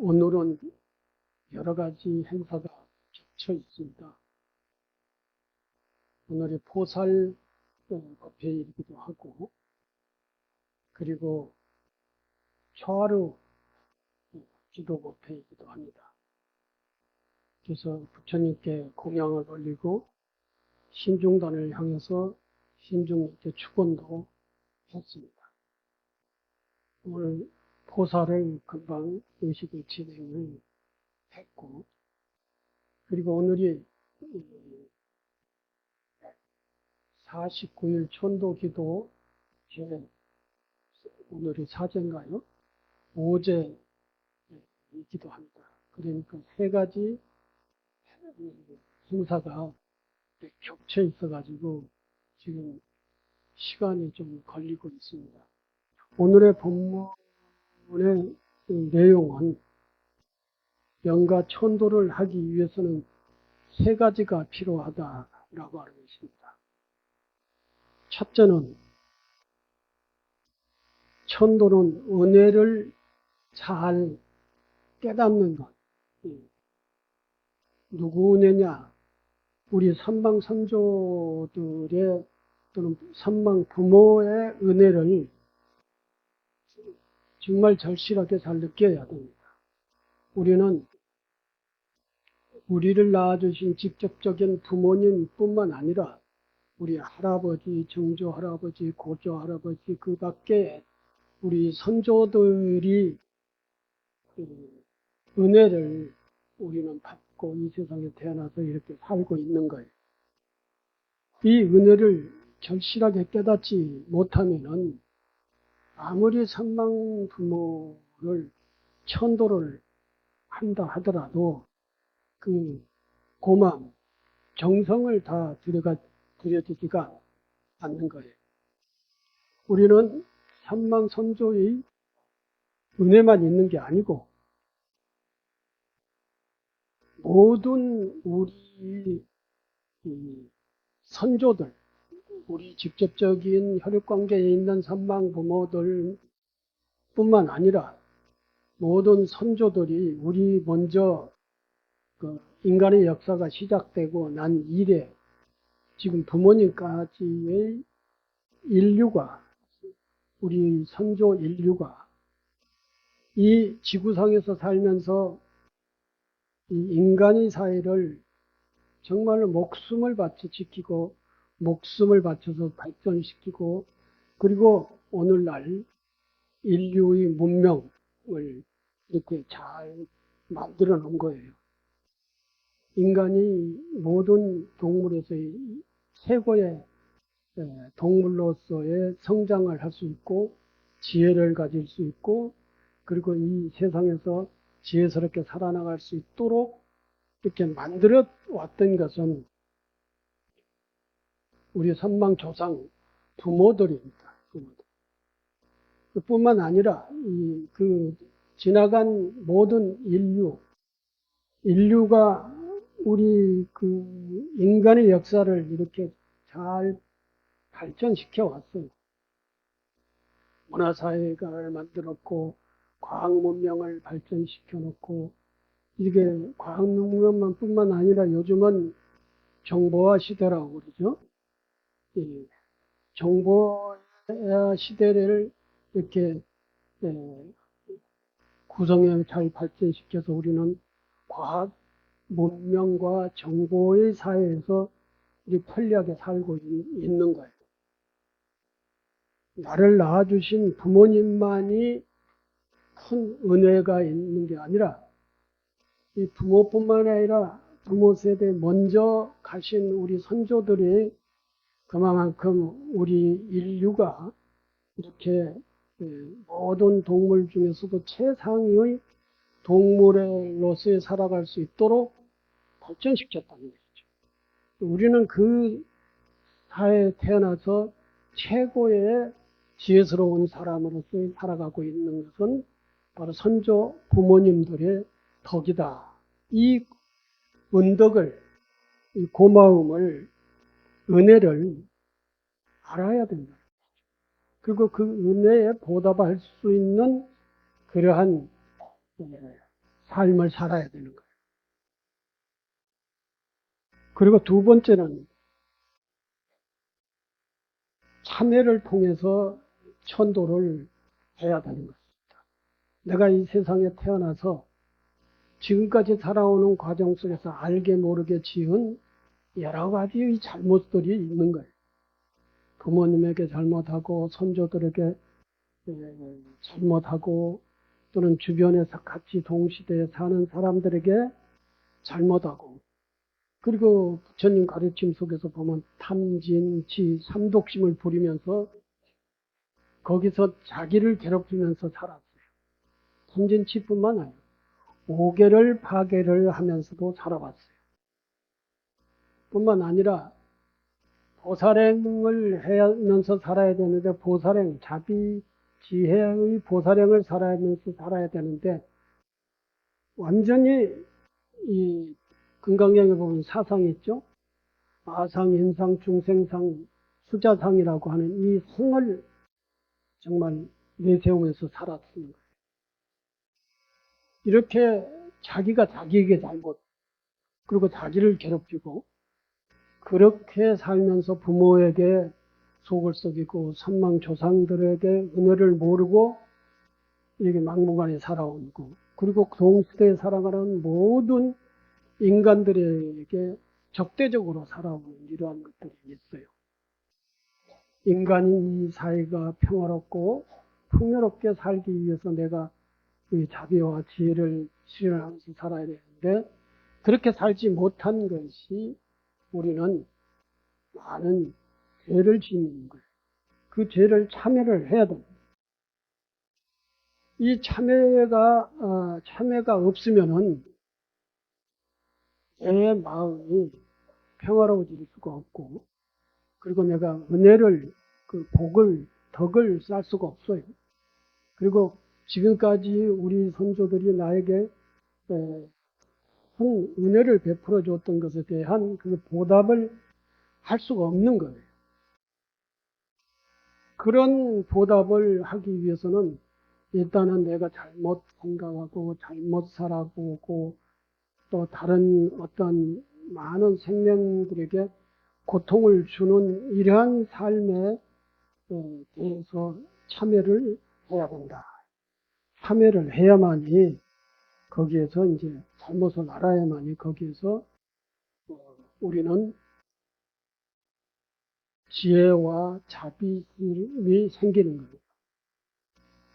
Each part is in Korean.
오늘은 여러 가지 행사가 겹쳐 있습니다. 오늘이 포살 법회이기도 하고, 그리고 초하루 기도 법회이기도 합니다. 그래서 부처님께 공양을 올리고 신중단을 향해서 신중님께 축원도 했습니다. 오늘 포살을 금방 의식을 진행을 했고, 그리고 오늘이 49일 천도기도 오늘이 사제인가요? 5제이기도 합니다. 그러니까 세 가지 행사가 겹쳐 있어가지고 지금 시간이 좀 걸리고 있습니다. 오늘의 본문의 내용은 영가 천도를 하기 위해서는 세 가지가 필요하다라고 알고 있습니다. 첫째는 천도는 은혜를 잘 깨닫는 것. 누구 은혜냐? 우리 삼방 선조들의 또는 삼방 부모의 은혜를 정말 절실하게 잘 느껴야 됩니다. 우리는 우리를 낳아주신 직접적인 부모님뿐만 아니라 우리 할아버지, 정조 할아버지, 고조 할아버지, 그 밖에 우리 선조들이 은혜를 우리는 받고 이 세상에 태어나서 이렇게 살고 있는 거예요. 이 은혜를 절실하게 깨닫지 못하면은 아무리 삼방 부모를 천도를 한다 하더라도 그 고마움, 정성을 다 들여지지가 않는 거예요. 우리는 삼방 선조의 은혜만 있는 게 아니고 모든 우리 선조들, 우리 직접적인 혈육관계에 있는 삼방 부모들 뿐만 아니라 모든 선조들이 우리 먼저 인간의 역사가 시작되고 난 이래 지금 부모님까지의 인류가, 우리 선조 인류가 이 지구상에서 살면서 이 인간의 사회를 정말로 목숨을 바쳐 지키고 목숨을 바쳐서 발전시키고, 그리고 오늘날 인류의 문명을 이렇게 잘 만들어 놓은 거예요. 인간이 모든 동물에서의 최고의 동물로서의 성장을 할 수 있고 지혜를 가질 수 있고, 그리고 이 세상에서 지혜스럽게 살아나갈 수 있도록 이렇게 만들어 왔던 것은 우리 삼방 조상 부모들입니다. 뿐만 아니라 지나간 모든 인류가 우리 인간의 역사를 이렇게 잘 발전시켜 왔어요. 문화사회를 만들었고 과학 문명을 발전시켜 놓고, 이게 과학 문명만 뿐만 아니라 요즘은 정보화 시대라고 그러죠. 정보화 시대를 이렇게 구성해 잘 발전시켜서 우리는 과학 문명과 정보의 사회에서 편리하게 살고 있는 거예요. 나를 낳아주신 부모님만이 큰 은혜가 있는 게 아니라 이 부모뿐만 아니라 부모 세대 먼저 가신 우리 선조들이 그만큼 우리 인류가 이렇게 모든 동물 중에서도 최상위의 동물로서 살아갈 수 있도록 발전시켰다는 것이죠. 우리는 그 사회에 태어나서 최고의 지혜스러운 사람으로서 살아가고 있는 것은 바로 선조 부모님들의 덕이다. 이 은덕을, 이 고마움을, 은혜를 알아야 된다. 그리고 그 은혜에 보답할 수 있는 그러한 삶을 살아야 되는 거예요. 그리고 두 번째는 참회를 통해서 천도를 해야 되는 것입니다. 내가 이 세상에 태어나서 지금까지 살아오는 과정 속에서 알게 모르게 지은 여러 가지의 잘못들이 있는 거예요. 부모님에게 잘못하고 선조들에게 잘못하고 또는 주변에서 같이 동시대에 사는 사람들에게 잘못하고 그리고 부처님 가르침 속에서 보면 탐진, 지, 삼독심을 부리면서 거기서 자기를 괴롭히면서 살았어요. 탐진, 치뿐만 아니라 오계를 파괴를 하면서도 살아왔어요. 뿐만 아니라 보살행을 하면서 살아야 되는데 보살행, 자비, 지혜의 보살행을 살아가면서 살아야 되는데 완전히 이 금강경에 보면 사상이 있죠. 아상, 인상, 중생상, 수자상이라고 하는 이 상을 정말 내세우면서 살았습니다. 이렇게 자기가 자기에게 잘못 그리고 자기를 괴롭히고 그렇게 살면서 부모에게 속을 썩이고 선망 조상들에게 은혜를 모르고 이렇게 막무가내 살아오고 그리고 동시대에 살아가는 모든 인간들에게 적대적으로 살아오는 이러한 것들이 있어요. 인간인 이 사회가 평화롭고 풍요롭게 살기 위해서 내가 이 자비와 지혜를 실현하면서 살아야 되는데 그렇게 살지 못한 것이 우리는 많은 죄를 짓는 거예요. 그 죄를 참회를 해야 됩니다. 이 참회가 없으면은 내 마음이 평화로워질 수가 없고, 그리고 내가 은혜를, 그 복을, 덕을 쌓을 수가 없어요. 그리고 지금까지 우리 선조들이 나에게 한 은혜를 베풀어 줬던 것에 대한 그 보답을 할 수가 없는 거예요. 그런 보답을 하기 위해서는 일단은 내가 잘못 생각하고 잘못 살아보고 또 다른 어떤 많은 생명들에게 고통을 주는 이러한 삶에 대해서 참여를 해야 된다. 참여를 해야만이 거기에서 이제 잘못을 알아야만이 거기에서 우리는 지혜와 자비심이 생기는 거예요.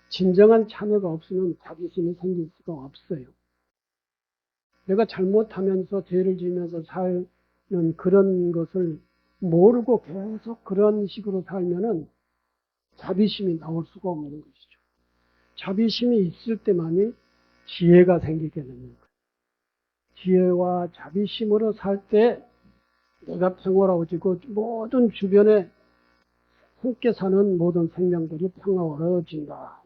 진정한 참여가 없으면 자비심이 생길 수가 없어요. 내가 잘못하면서 죄를 지으면서 사는 그런 것을 모르고 계속 그런 식으로 살면은 자비심이 나올 수가 없는 것이죠. 자비심이 있을 때만이 지혜가 생기게 되는 거예요. 지혜와 자비심으로 살 때 내가 평화로워지고 모든 주변에 함께 사는 모든 생명들이 평화로워진다.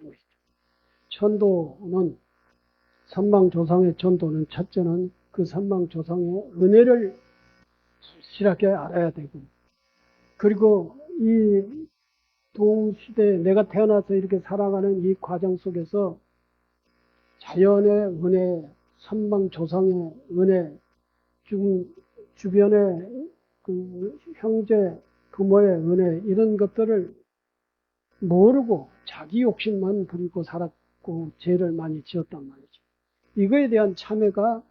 천도는 선망조상의 천도는 첫째는 그 선망조상의 은혜를 실하게 알아야 되고 그리고 이 동시대에 내가 태어나서 이렇게 살아가는 이 과정 속에서 자연의 은혜, 선망조상의 은혜, 주변의 그 형제, 부모의 은혜 이런 것들을 모르고 자기 욕심만 부리고 살았고 죄를 많이 지었단 말이죠. 이거에 대한 참회가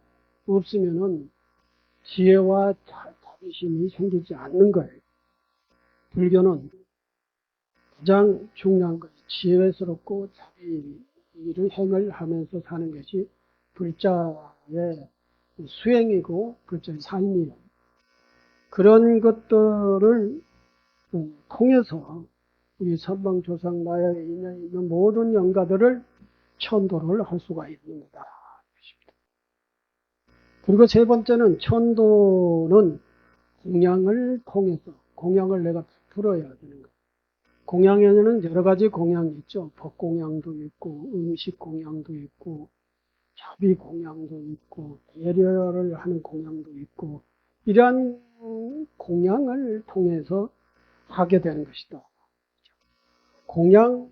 없으면은 지혜와 자비심이 생기지 않는 거예요. 불교는 가장 중요한 것이 지혜스럽고 자비를 행을 하면서 사는 것이 불자의 수행이고 불자의 삶이에요. 그런 것들을 통해서 우리 선방조상 나의 인연에 있는 모든 영가들을 천도를 할 수가 있는 거다. 그리고 세 번째는 천도는 공양을 통해서 공양을 내가 풀어야 되는 거예요. 공양에는 여러 가지 공양이 있죠. 법공양도 있고 음식 공양도 있고 자비 공양도 있고 배려를 하는 공양도 있고 이러한 공양을 통해서 하게 되는 것이다. 공양,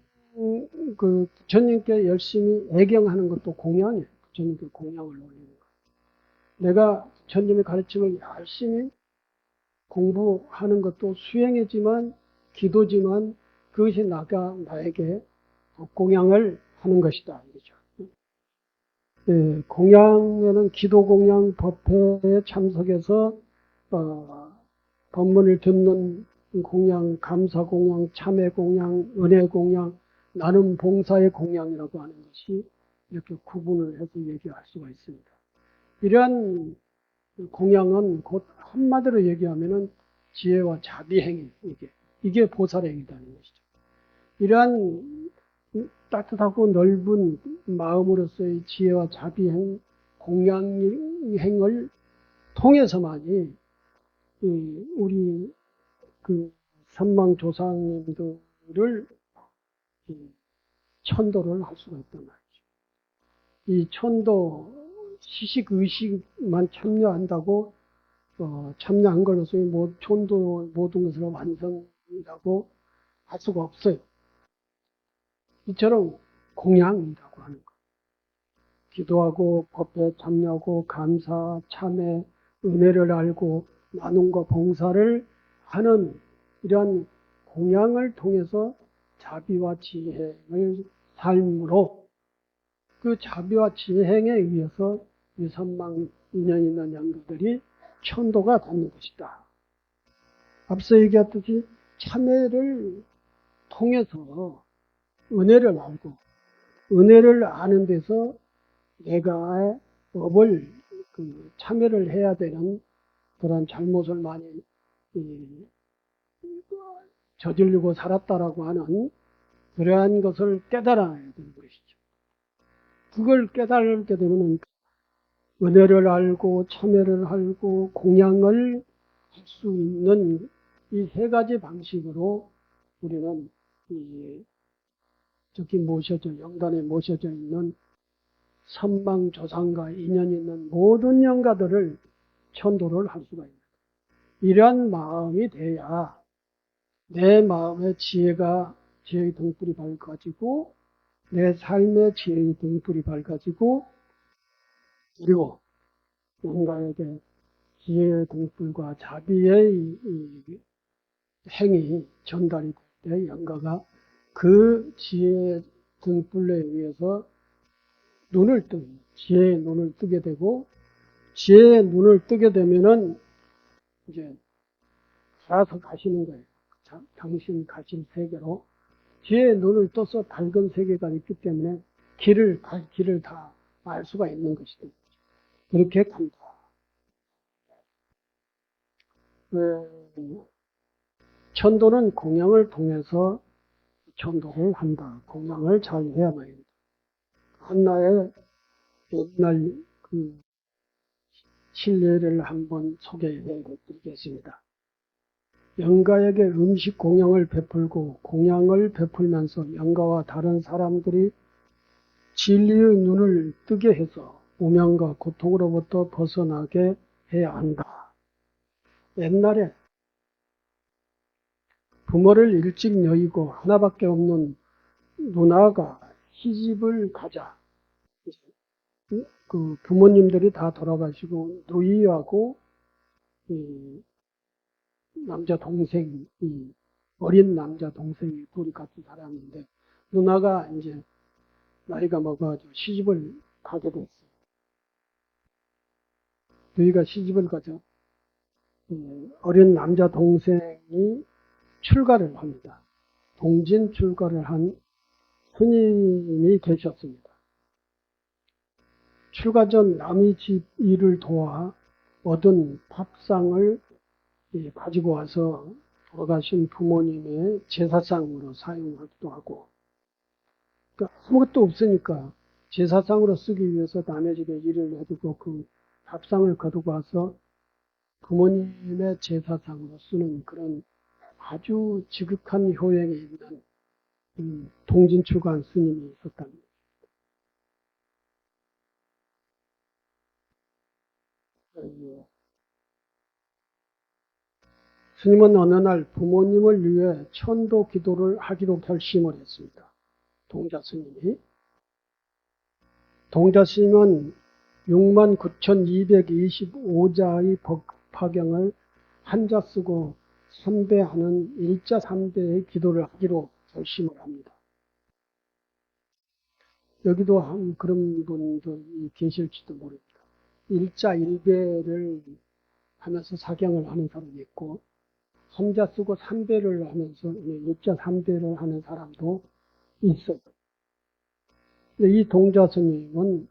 그 부처님께 열심히 애경하는 것도 공양이에요. 부처님께 공양을 올리는 거예요. 내가 부처님의 가르침을 열심히 공부하는 것도 수행이지만 기도지만 그것이 나에게 공양을 하는 것이다. 이거죠. 예, 공양에는 기도 공양, 법회에 참석해서 법문을 듣는 공양, 감사 공양, 참회 공양, 은혜 공양, 나눔 봉사의 공양이라고 하는 것이 이렇게 구분을 해서 얘기할 수가 있습니다. 이러한 공양은 곧 한마디로 얘기하면은 지혜와 자비행위, 이게 보살행위라는 것이죠. 이러한 따뜻하고 넓은 마음으로서의 지혜와 자비행, 공양행을 통해서만이 우리 그 선망조상님들을 천도를 할 수가 있단 말이죠. 이 천도 시식의식만 참여한다고 참여한 걸로서 천도 모든 것을 완성이라고 할 수가 없어요. 이처럼 공양이라고 하는 것. 기도하고 법에 참여하고 감사, 참회, 은혜를 알고 나눔과 봉사를 하는 이러한 공양을 통해서 자비와 지혜를 삶으로 그 자비와 지혜에 의해서 유선망 인연 있는 양도들이 천도가 되는 것이다. 앞서 얘기했듯이 참회를 통해서 은혜를 알고 은혜를 아는 데서 내가 법을 참여를 해야 되는 그런 잘못을 많이 저지르고 살았다라고 하는 그러한 것을 깨달아야 되는 것이죠. 그걸 깨달게 되면 은혜를 알고 참여를 알고 공양을 할 수 있는 이 세 가지 방식으로 우리는 저기 영단에 모셔져 있는 선망조상과 인연 있는 모든 영가들을 천도를 할 수가 있는 이러한 마음이 돼야 내 마음의 지혜의 등불이 밝아지고 내 삶의 지혜의 등불이 밝아지고 그리고 누군가에게 지혜의 등불과 자비의 행위 전달이 될 때 영가가 그 지혜의 등불에 의해서 지혜의 눈을 뜨게 되고 지혜의 눈을 뜨게 되면은 이제 알아서 가시는 거예요. 당신 가실 세계로 지혜의 눈을 떠서 밝은 세계가 있기 때문에 길을 다 알 수가 있는 것이다. 그렇게 간다. 천도는 공양을 통해서 천도를 한다. 공양을 잘 해야만 합니다. 한나의 옛날 실례를 한번 소개해 드리겠습니다. 영가에게 음식 공양을 베풀고 공양을 베풀면서 영가와 다른 사람들이 진리의 눈을 뜨게 해서 무명과 고통으로부터 벗어나게 해야 한다. 옛날에 부모를 일찍 여의고 하나밖에 없는 누나가 시집을 가자. 그 부모님들이 다 돌아가시고 누이하고 남자 동생이 어린 남자 동생이 둘이 같이 살았는데 누나가 이제 나이가 먹어가지고 시집을 가게 됐어요. 누이가 시집을 가자 어린 남자 동생이 출가를 합니다. 동진 출가를 한 스님이 계셨습니다. 출가 전 남의 집 일을 도와 얻은 밥상을 가지고 와서 돌아가신 부모님의 제사상으로 사용하기도 하고, 그러니까 아무것도 없으니까 제사상으로 쓰기 위해서 남의 집에 일을 해두고 그 밥상을 가지고 와서 부모님의 제사상으로 쓰는 그런 아주 지극한 효행에 있는 동진출가한 스님이 있었답니다. 스님은 어느 날 부모님을 위해 천도 기도를 하기로 결심을 했습니다. 동자 스님이. 동자스님은 69,225자의 법화경을 한자 쓰고 삼배하는 일자 삼배의 기도를 하기로 결심을 합니다. 여기도 한 그런 분들이 계실지도 모릅니다. 일자 일배를 하면서 사경을 하는 사람이 있고, 한자 쓰고 삼배를 하면서 일자 삼배를 하는 사람도 있어요. 근데 이 동자스님은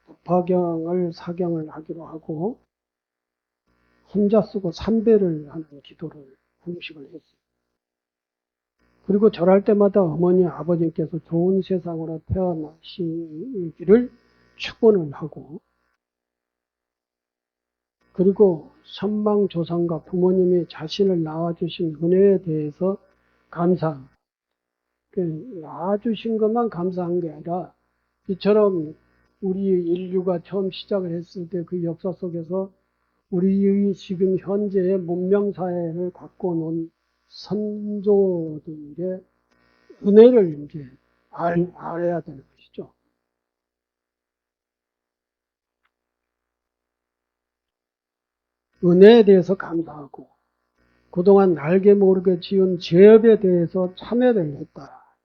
법화경을 사경을 하기로 하고 혼자 쓰고 삼배를 하는 기도를 공식을 했어요. 그리고 절할 때마다 어머니 아버님께서 좋은 세상으로 태어나시기를 축원을 하고, 그리고 선망조상과 부모님이 자신을 낳아주신 은혜에 대해서 감사, 낳아주신 것만 감사한 게 아니라 이처럼 우리 인류가 처음 시작을 했을 때 그 역사 속에서 우리의 지금 현재의 문명사회를 갖고 논 선조들의 은혜를 이제 알아야 되는 것이죠. 은혜에 대해서 감사하고 그동안 알게 모르게 지은 죄업에 대해서 참회를 했다.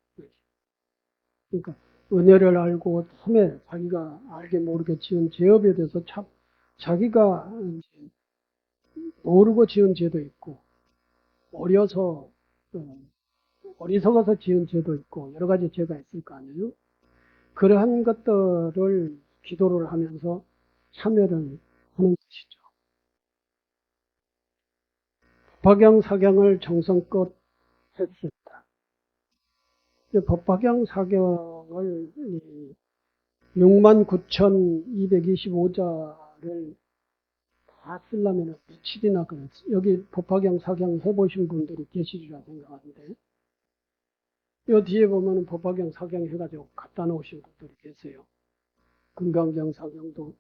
그러니까 은혜를 알고 참회, 자기가 알게 모르게 지은 죄업에 대해서 자기가 모르고 지은 죄도 있고 어리석어서 지은 죄도 있고 여러 가지 죄가 있을 거 아니에요. 그러한 것들을 기도를 하면서 참회를 하는 것이죠. 법화경 사경을 정성껏 했습니다. 법화경 사경을 69,225자를 다 쓰려면 며칠이나 걸렸어요. 여기 법화경 사경 해보신 분들이 계시리라 생각하는데, 이 뒤에 보면 법화경 사경 해가지고 갖다 놓으신 분들이 계세요. 금강경 사경도,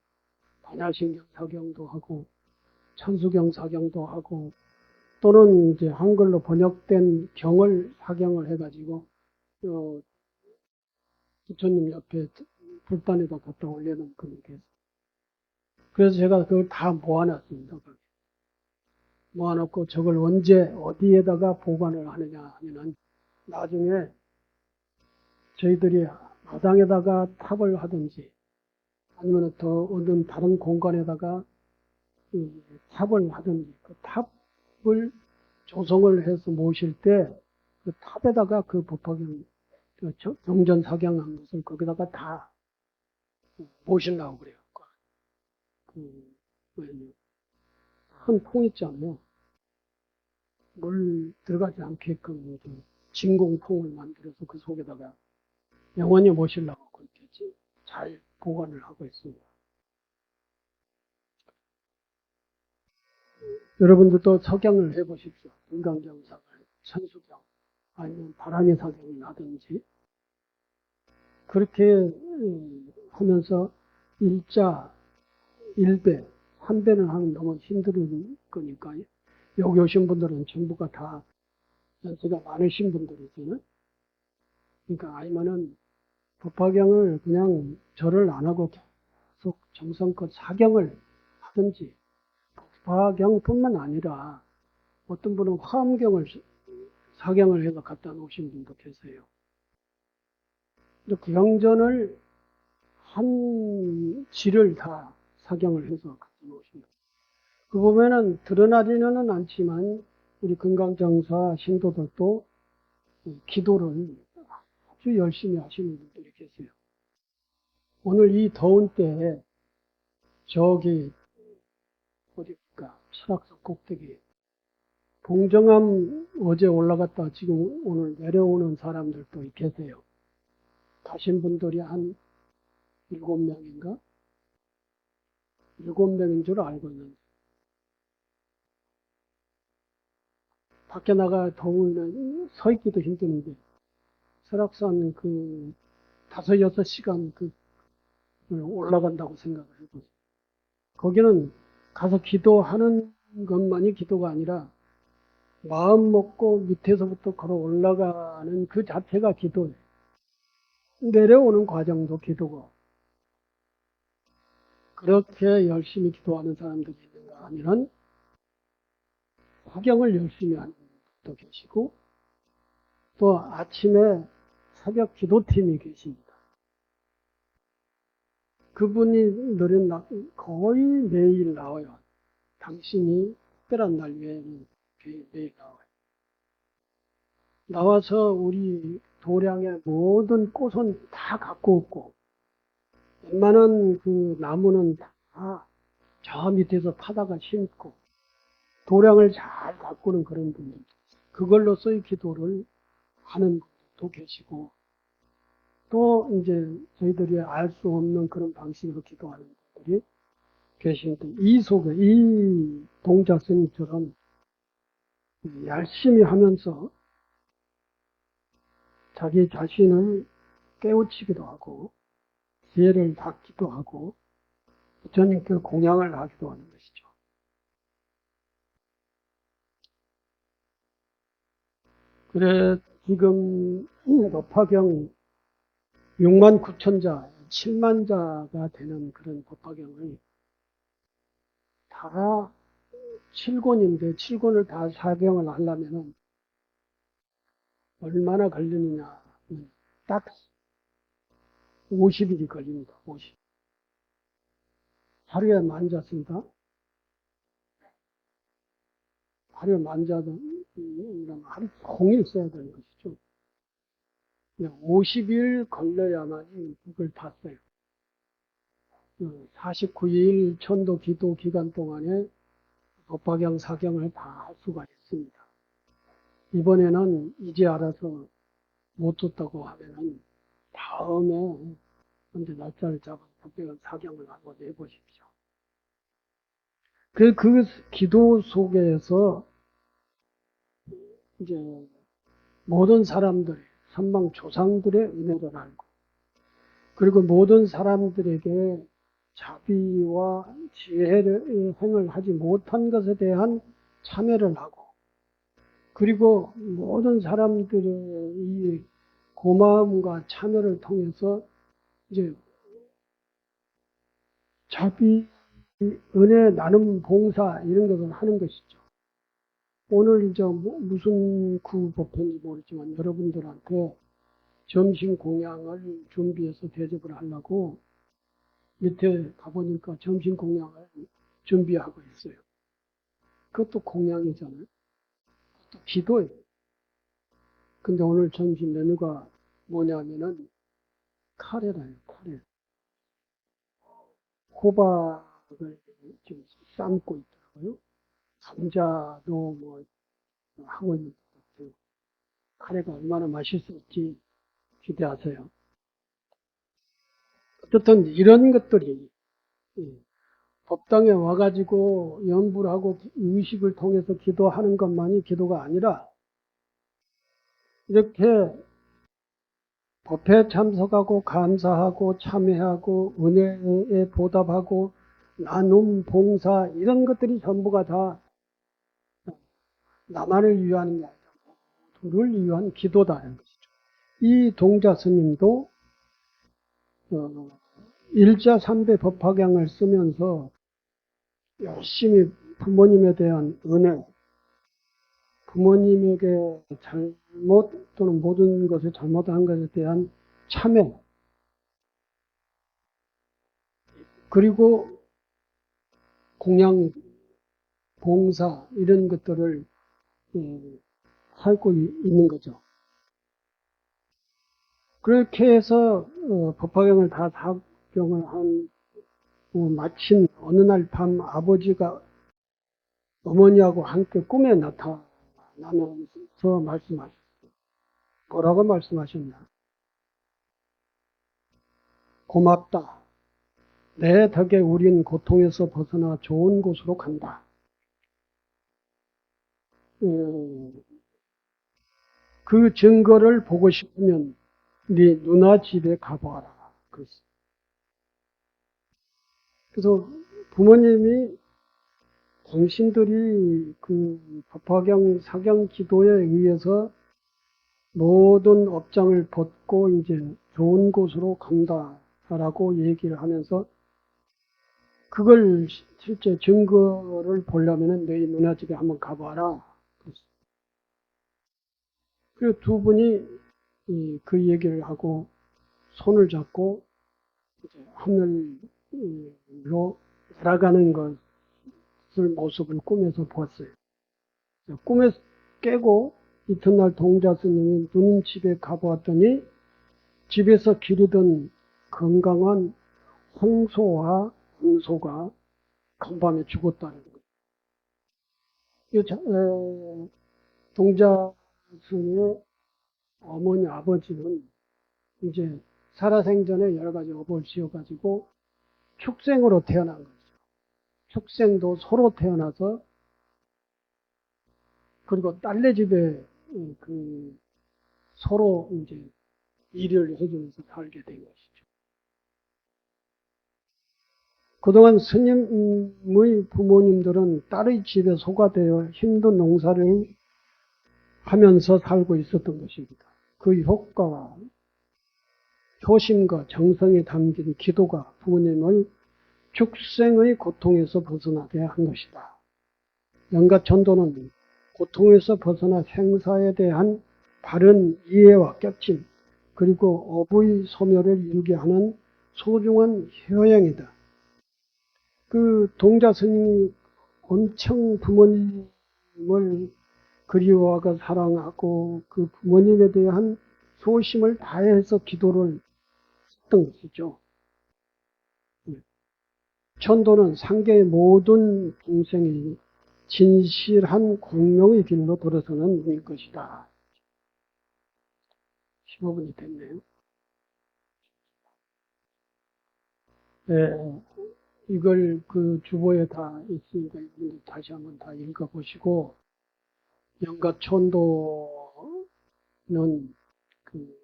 반야신경 사경도 하고, 천수경 사경도 하고, 또는 이제 한글로 번역된 경을 사경을 해가지고, 부처님 옆에 불단에다 갖다 올려놓은 그런 게 있어요. 그래서 제가 그걸 다 모아놨습니다. 모아놓고 저걸 언제 어디에다가 보관을 하느냐 하면은 나중에 저희들이 마당에다가 탑을 하든지 아니면 더 어떤 다른 공간에다가 탑을 하든지 그 탑을 조성을 해서 모실 때 그 탑에다가 그 법화경 경전 사경한 것을 거기다가 다 모시려고 그래요. 큰 통 있잖아요. 물 들어가지 않게끔 진공통을 만들어서 그 속에다가 영원히 모시려고 그렇게 잘 보관을 하고 있습니다. 여러분들도 석양을 해보십시오. 금강경상을, 천수경, 아니면 바람의 사경을 하든지 그렇게 하면서 일자, 일배, 삼배는 하면 너무 힘든 거니까 여기 오신 분들은 전부가 다 연세가 많으신 분들이잖아요. 그러니까 아니면은 법화경을 그냥 절을 안 하고 계속 정성껏 사경을 하든지, 법화경뿐만 아니라 어떤 분은 화엄경을 사경을 해서 갖다 놓으신 분도 계세요. 그 경전을 한 지를 다 사경을 해서 갖다 놓으신 분. 그 보면은 드러나지는 않지만 우리 금강정사 신도들도 기도를 아주 열심히 하시는 분들이 계세요. 오늘 이 더운 때에 저기 어디일까 설악산 꼭대기 봉정암 어제 올라갔다 지금 오늘 내려오는 사람들도 계세요. 가신 분들이 한 7명인가? 7명인 줄 알고 있는데 밖에 나가 더우면 서 있기도 힘드는데 설악산 그 5-6시간 그 올라간다고 생각을 해보세요. 거기는 가서 기도하는 것만이 기도가 아니라 마음 먹고 밑에서부터 걸어 올라가는 그 자체가 기도예요. 내려오는 과정도 기도고 그렇게 열심히 기도하는 사람들이 있는가 하면 구경을 열심히 하는 분도 계시고 또 아침에 새벽 기도팀이 계십니다. 그분이 늘은 거의 매일 나와요. 당신이 특별한 날 외에는 매일 나와요. 나와서 우리 도량의 모든 꽃은 다 갖고 오고 웬만한 그 나무는 다 저 밑에서 파다가 심고 도량을 잘 가꾸는 그런 분들, 그걸로서의 기도를 하는 분도 계시고 또 이제 저희들이 알 수 없는 그런 방식으로 기도하는 분들이 계시는데 이 속에 이 동자스님처럼 열심히 하면서 자기 자신을 깨우치기도 하고 지혜를 받기도 하고 부처님께 공양을 하기도 하는 것이죠. 그래 지금 법화경 6만 9천 자, 7만 자가 되는 그런 법화경을 다 7권인데 7권을 다 사경을 하려면 얼마나 걸리느냐. 딱 50일이 걸립니다. 50. 하루에 만자습니다. 하루에 만자도 하루 종일 써야 되는 것이죠. 50일 걸려야만이 그걸 다 써요. 49일 천도 기도 기간 동안에 법화경 사경을 다 할 수가 있습니다. 이번에는 이제 알아서 못 줬다고 하면은 다음에 언제 날짜를 잡아서 법화경 사경을 한번 해보십시오. 그 기도 속에서 이제 모든 사람들의 선망 조상들의 은혜를 알고 그리고 모든 사람들에게 자비와 지혜를 행을 하지 못한 것에 대한 참회를 하고 그리고 모든 사람들의 이 고마움과 참회를 통해서 이제 자비, 은혜 나눔 봉사 이런 것을 하는 것이죠. 오늘 이제 무슨 구법인지 모르지만 여러분들한테 점심 공양을 준비해서 대접을 하려고 밑에 가보니까 점심 공양을 준비하고 있어요. 그것도 공양이잖아요. 그것도 기도예요. 근데 오늘 점심 메뉴가 뭐냐면은 카레라요, 카레. 호박을 지금 삶고 있더라고요. 감자도 뭐 하고 있는 것 같아요. 카레가 얼마나 맛있을지 기대하세요. 어쨌든 이런 것들이 법당에 와가지고 연불 하고 의식을 통해서 기도하는 것만이 기도가 아니라 이렇게 법회에 참석하고 감사하고 참회하고 은혜에 보답하고 나눔 봉사 이런 것들이 전부가 다 나만을 위한 게 아니라 모두를 위한 기도다는 것이죠. 이 동자 스님도 일자 삼배 법화경을 쓰면서 열심히 부모님에 대한 은혜, 부모님에게 잘못 또는 모든 것을 잘못한 것에 대한 참회, 그리고 공양, 봉사 이런 것들을 하고 있는 거죠. 그렇게 해서 법화경을 다 사경을 한 마침 어느 날 밤 아버지가 어머니하고 함께 꿈에 나타나면서 말씀하셨어요. 뭐라고 말씀하셨냐? 고맙다. 내 덕에 우린 고통에서 벗어나 좋은 곳으로 간다. 그 증거를 보고 싶으면 네 누나 집에 가보아라. 그래서 부모님이 당신들이 그 법화경 사경 기도에 의해서 모든 업장을 벗고 이제 좋은 곳으로 간다라고 얘기를 하면서 그걸 실제 증거를 보려면은 너희 누나 집에 한번 가봐라. 그리고 두 분이 그 얘기를 하고 손을 잡고 이제 하늘로 날아가는 것을 모습을 꿈에서 보았어요. 꿈에 깨고 이튿날 동자 스님이 누님 집에 가보았더니 집에서 기르던 건강한 홍소와 암소가 간밤에 죽었다는 거예요. 동자 스님의 어머니 아버지는 이제 살아생전에 여러 가지 업을 지어가지고 축생으로 태어난 거죠. 축생도 소로 태어나서 그리고 딸네 집에 그 서로 이제 일을 해주면서 살게 된 것이죠. 그동안 스님의 부모님들은 딸의 집에 소가 되어 힘든 농사를 하면서 살고 있었던 것입니다. 그 효과와 효심과 정성이 담긴 기도가 부모님을 축생의 고통에서 벗어나게 한 것이다. 영가천도는 고통에서 벗어나 생사에 대한 바른 이해와 껴침 그리고 업의 소멸을 이루게 하는 소중한 효행이다. 그 동자 스님이 엄청 부모님을 그리워하고 사랑하고 그 부모님에 대한 소심을 다해서 기도를 했던 것이죠. 천도는 상계의 모든 동생이 진실한 공명의 길로 돌아서는 분일 것이다. 15분이 됐네요. 네, 이걸 그 주보에 다 있으니까 이분들 다시 한번 다 읽어보시고 영가천도는 그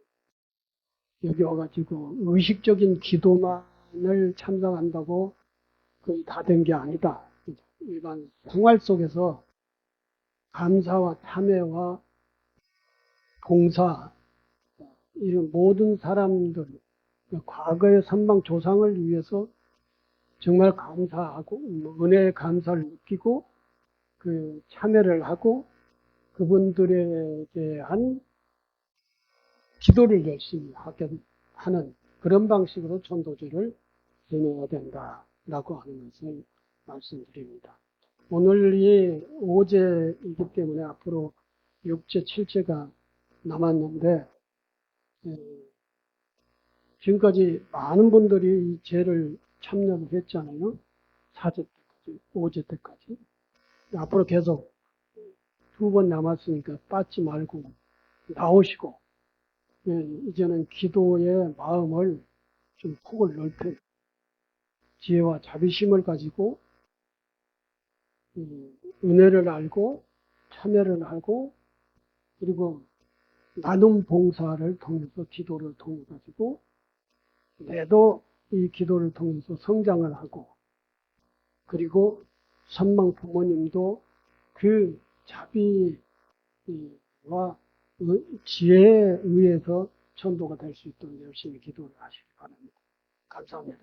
여기 와가지고 의식적인 기도만을 참석한다고 거의 다 된 게 아니다. 일반 생활 속에서 감사와 참회와 봉사 이런 모든 사람들 과거의 선방 조상을 위해서 정말 감사하고 은혜의 감사를 느끼고 그 참여를 하고 그분들에 대한 기도를 열심히 하게 하는 그런 방식으로 천도제를 지내야 된다라고 하는 것을 말씀드립니다. 오늘이 5제이기 때문에 앞으로 6제, 7제가 남았는데 지금까지 많은 분들이 이 제를 참여를 했잖아요. 4제 때까지, 5제 때까지. 앞으로 계속 2번 남았으니까 빠지 말고 나오시고 이제는 기도의 마음을 좀 폭을 넓혀 지혜와 자비심을 가지고 은혜를 알고 참여를 하고 그리고 나눔 봉사를 통해서 기도를 통해 가지고 내도 이 기도를 통해서 성장을 하고 그리고 선망 부모님도 그 자비와 지혜에 의해서 천도가 될 수 있도록 열심히 기도를 하시기 바랍니다. 감사합니다.